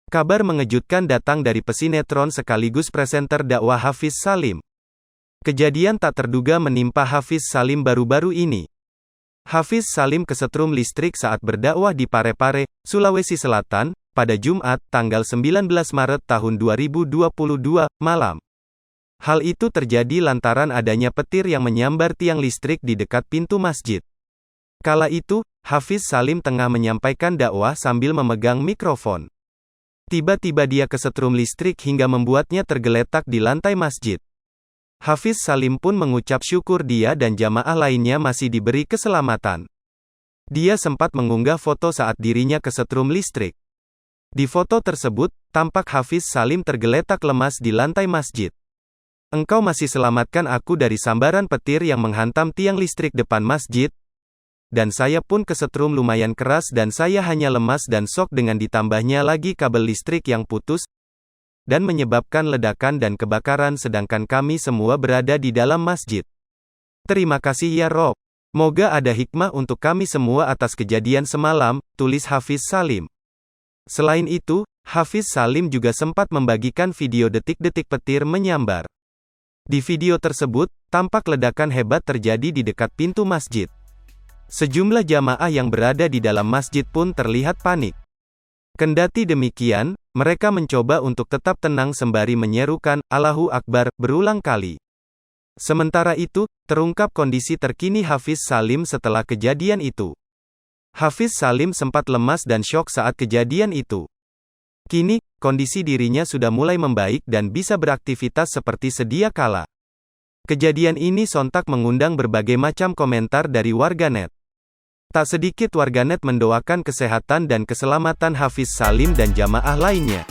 Kabar mengejutkan datang dari pesinetron sekaligus presenter dakwah Hafiz Salim. Kejadian tak terduga menimpa Hafiz Salim baru-baru ini. Hafiz Salim kesetrum listrik saat berdakwah di Parepare, Sulawesi Selatan, pada Jumat, tanggal 19 Maret tahun 2022, malam. Hal itu terjadi lantaran adanya petir yang menyambar tiang listrik di dekat pintu masjid. Kala itu, Hafiz Salim tengah menyampaikan dakwah sambil memegang mikrofon. Tiba-tiba dia kesetrum listrik hingga membuatnya tergeletak di lantai masjid. Hafiz Salim pun mengucap syukur dia dan jamaah lainnya masih diberi keselamatan. Dia sempat mengunggah foto saat dirinya kesetrum listrik. Di foto tersebut, tampak Hafiz Salim tergeletak lemas di lantai masjid. "Engkau masih selamatkan aku dari sambaran petir yang menghantam tiang listrik depan masjid. Dan saya pun kesetrum lumayan keras dan saya hanya lemas dan shock dengan ditambahnya lagi kabel listrik yang putus, dan menyebabkan ledakan dan kebakaran sedangkan kami semua berada di dalam masjid. Terima kasih ya Rob. Moga ada hikmah untuk kami semua atas kejadian semalam," tulis Hafiz Salim. Selain itu, Hafiz Salim juga sempat membagikan video detik-detik petir menyambar. Di video tersebut, tampak ledakan hebat terjadi di dekat pintu masjid. Sejumlah jamaah yang berada di dalam masjid pun terlihat panik. Kendati demikian, mereka mencoba untuk tetap tenang sembari menyerukan "Allahu Akbar" berulang kali. Sementara itu, terungkap kondisi terkini Hafiz Salim setelah kejadian itu. Hafiz Salim sempat lemas dan syok saat kejadian itu. Kini, kondisi dirinya sudah mulai membaik dan bisa beraktivitas seperti sedia kala. Kejadian ini sontak mengundang berbagai macam komentar dari warganet. Tak sedikit warganet mendoakan kesehatan dan keselamatan Hafiz Salim dan jamaah lainnya.